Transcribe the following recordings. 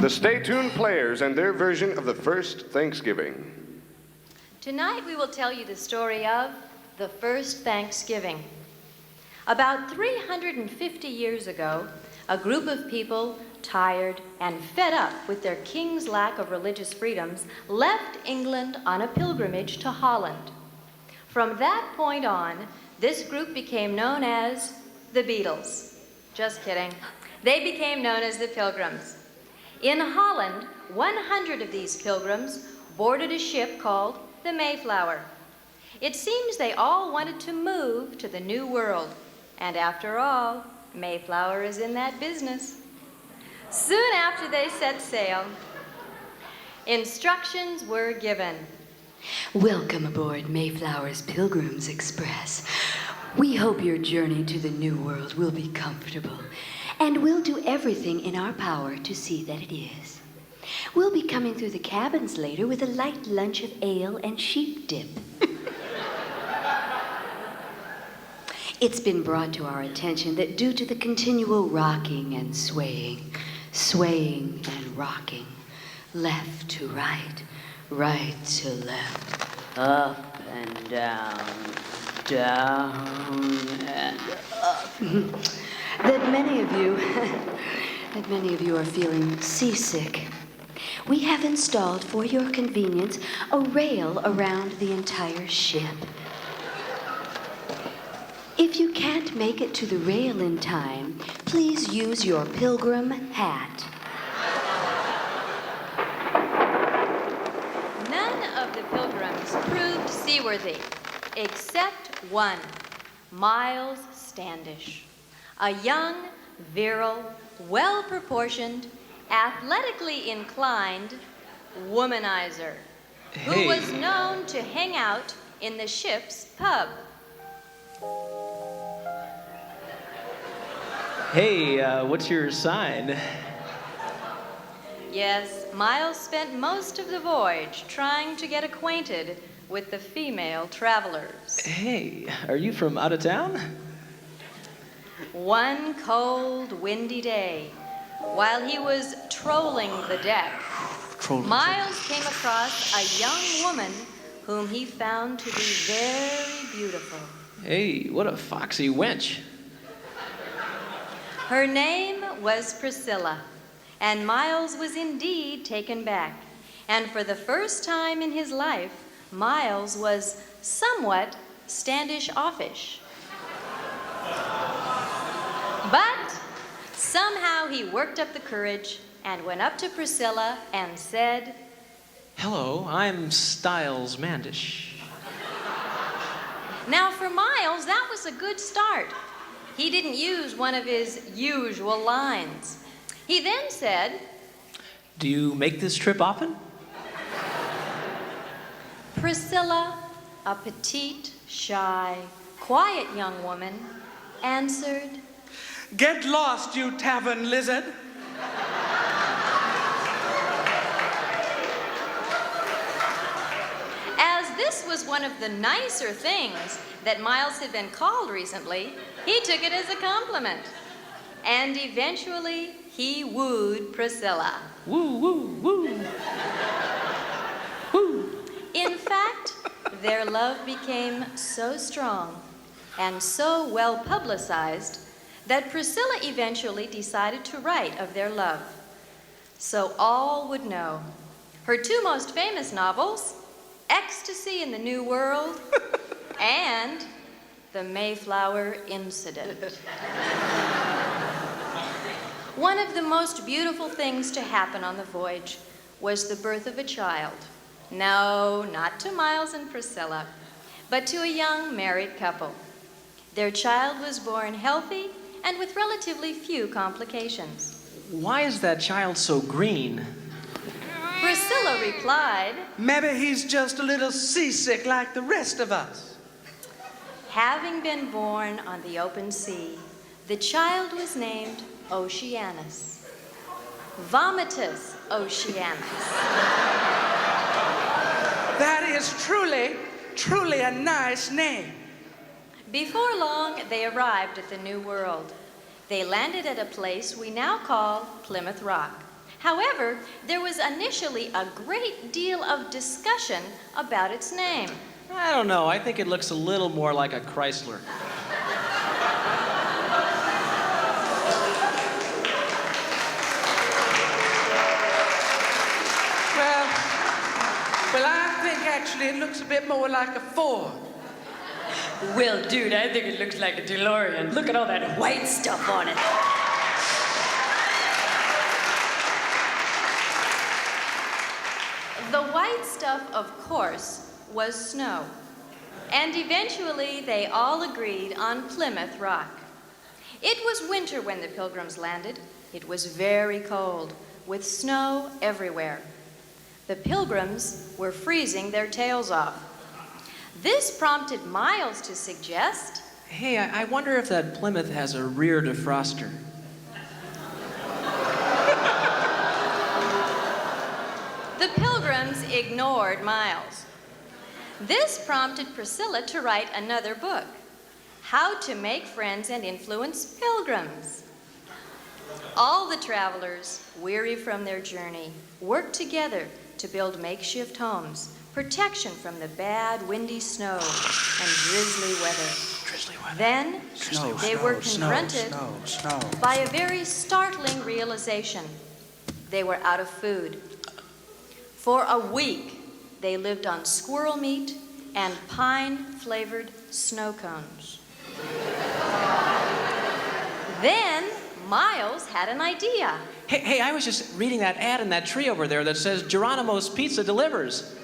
The Stay Tuned Players and their version of the first Thanksgiving. Tonight we will tell you the story of the first Thanksgiving. About 350 years ago, a group of people, tired and fed up with their king's lack of religious freedoms, left England on a pilgrimage to Holland. From that point on, this group became known as the Beatles. Just kidding. They became known as the Pilgrims. In Holland, 100 of these pilgrims boarded a ship called the Mayflower. It seems they all wanted to move to the New World, and after all, Mayflower is in that business. Soon after they set sail, instructions were given. Welcome aboard Mayflower's Pilgrim's Express. We hope your journey to the New World will be comfortable, and we'll do everything in our power to see that it is. We'll be coming through the cabins later with a light lunch of ale and sheep dip. It's been brought to our attention that due to the continual rocking and swaying and rocking, left to right, right to left, up and down, down and up, that many of you are feeling seasick. We have installed for your convenience a rail around the entire ship. If you can't make it to the rail in time, please use your pilgrim hat. None of the pilgrims proved seaworthy, except one, Miles Standish, a young, virile, well-proportioned, athletically inclined womanizer who was known to hang out in the ship's pub. Hey, what's your sign? Yes, Miles spent most of the voyage trying to get acquainted with the female travelers. Hey, are you from out of town? One cold, windy day, while he was trolling the deck, Miles came across a young woman whom he found to be very beautiful. Hey, what a foxy wench. Her name was Priscilla, and Miles was indeed taken back. And for the first time in his life, Miles was somewhat standish-offish. But somehow he worked up the courage and went up to Priscilla and said, Hello, I'm Styles Mandish. Now for Miles, that was a good start. He didn't use one of his usual lines. He then said, Do you make this trip often? Priscilla, a petite, shy, quiet young woman, answered, Get lost, you tavern lizard. As this was one of the nicer things that Miles had been called recently, he took it as a compliment. And eventually, he wooed Priscilla. Woo, woo, woo. Woo. In fact, their love became so strong and so well publicized that Priscilla eventually decided to write of their love, so all would know. Her two most famous novels, Ecstasy in the New World and The Mayflower Incident. One of the most beautiful things to happen on the voyage was the birth of a child. No, not to Miles and Priscilla, but to a young married couple. Their child was born healthy and with relatively few complications. Why is that child so green? Priscilla replied, Maybe he's just a little seasick like the rest of us. Having been born on the open sea, the child was named Oceanus. Vomitus Oceanus. That is truly a nice name. Before long, they arrived at the New World. They landed at a place we now call Plymouth Rock. However, there was initially a great deal of discussion about its name. I don't know. I think it looks a little more like a Chrysler. Well, I think actually it looks a bit more like a Ford. Well, dude, I think it looks like a DeLorean. Look at all that white stuff on it. The white stuff, of course, was snow. And eventually they all agreed on Plymouth Rock. It was winter when the Pilgrims landed. It was very cold, with snow everywhere. The Pilgrims were freezing their tails off. This prompted Miles to suggest, Hey, I wonder if that Plymouth has a rear defroster. the Pilgrims ignored Miles. This prompted Priscilla to write another book, How to Make Friends and Influence Pilgrims. All the travelers, weary from their journey, worked together to build makeshift homes, protection from the bad, windy snow and drizzly weather. Then they were confronted by a very startling realization. They were out of food. For a week, they lived on squirrel meat and pine-flavored snow cones. Then Miles had an idea. Hey, I was just reading that ad in that tree over there that says Geronimo's Pizza delivers.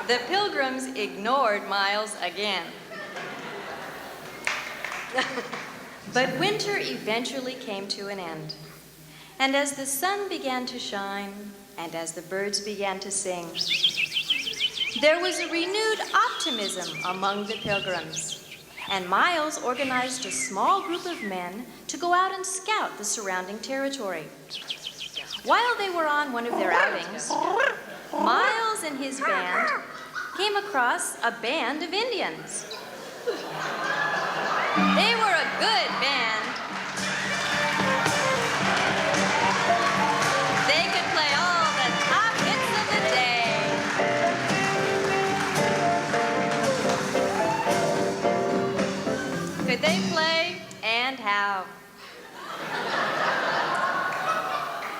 The Pilgrims ignored Miles again. But winter eventually came to an end. And as the sun began to shine, and as the birds began to sing, there was a renewed optimism among the Pilgrims. And Miles organized a small group of men to go out and scout the surrounding territory. While they were on one of their outings, Miles and his band came across a band of Indians. They were a good band. They could play all the top hits of the day. Could they play, and how?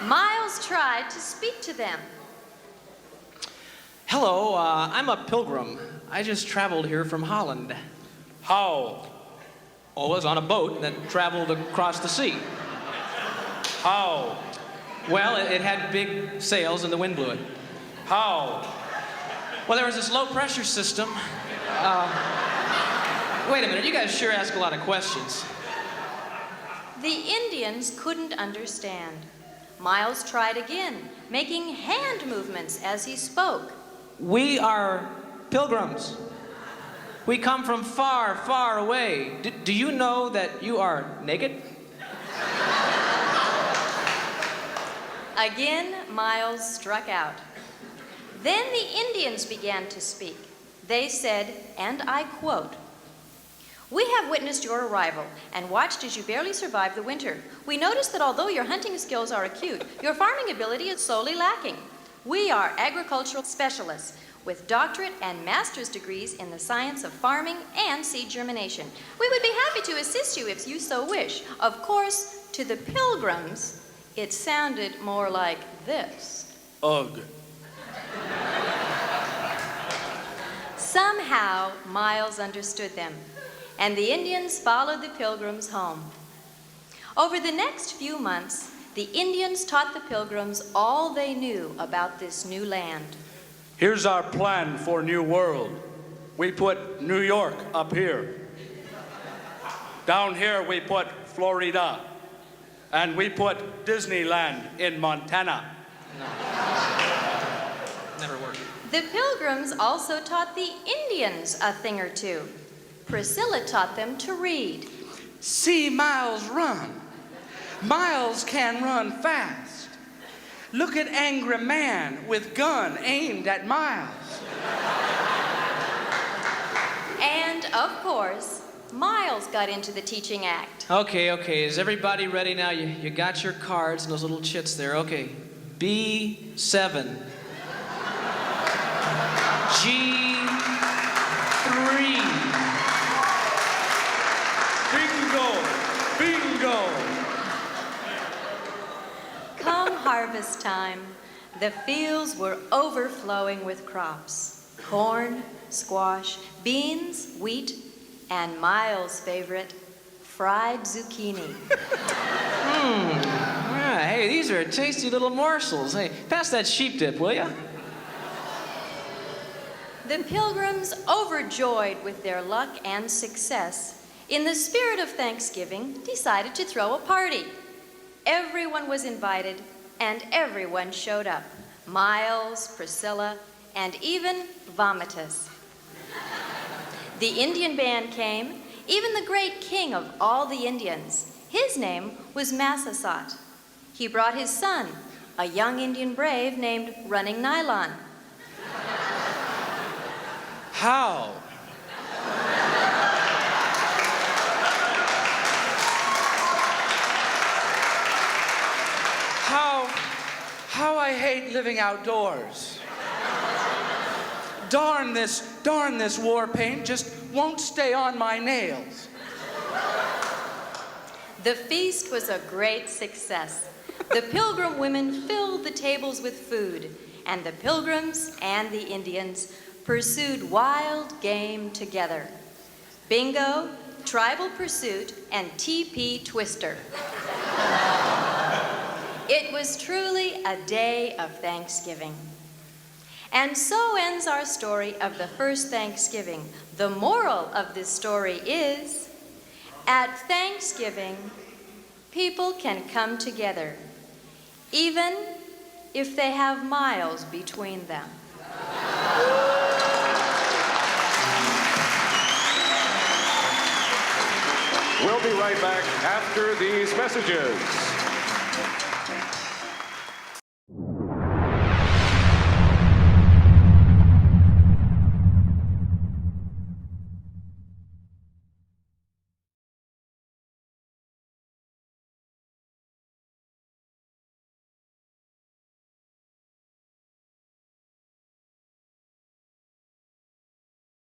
Miles tried to speak to them. Hello, I'm a pilgrim. I just traveled here from Holland. How? I was on a boat that traveled across the sea. How? Well, it had big sails and the wind blew it. How? Well, there was this low pressure system. Wait a minute, you guys sure ask a lot of questions. The Indians couldn't understand. Miles tried again, making hand movements as he spoke. We are pilgrims. We come from far, far away. Do you know that you are naked? Again, Miles struck out. Then the Indians began to speak. They said, and I quote, "We have witnessed your arrival and watched as you barely survived the winter. We noticed that although your hunting skills are acute, your farming ability is sorely lacking. We are agricultural specialists with doctorate and master's degrees in the science of farming and seed germination. We would be happy to assist you if you so wish. Of course, to the Pilgrims, it sounded more like this." Ugh. Somehow, Miles understood them, and the Indians followed the Pilgrims home. Over the next few months, the Indians taught the Pilgrims all they knew about this new land. Here's our plan for New World. We put New York up here. Down here we put Florida. And we put Disneyland in Montana. Never worked. The Pilgrims also taught the Indians a thing or two. Priscilla taught them to read. See Miles run. Miles can run fast. Look at angry man with gun aimed at Miles. And of course, Miles got into the teaching act. Okay. Is everybody ready now? You got your cards and those little chits there. Okay. B7. G3. Bingo! Come harvest time, the fields were overflowing with crops: corn, squash, beans, wheat, and Miles' favorite, fried zucchini. Yeah, hey, these are tasty little morsels. Hey, pass that sheep dip, will ya? The Pilgrims, overjoyed with their luck and success, in the spirit of Thanksgiving, decided to throw a party. Everyone was invited, and everyone showed up. Miles, Priscilla, and even Vomitus. The Indian band came, even the great king of all the Indians. His name was Massasat. He brought his son, a young Indian brave named Running Nylon. How? How I hate living outdoors. Darn this war paint just won't stay on my nails. The feast was a great success. The Pilgrim women filled the tables with food, and the Pilgrims and the Indians pursued wild game together. Bingo, Tribal Pursuit, and TP Twister. It was truly a day of Thanksgiving. And so ends our story of the first Thanksgiving. The moral of this story is, at Thanksgiving, people can come together, even if they have miles between them. We'll be right back after these messages.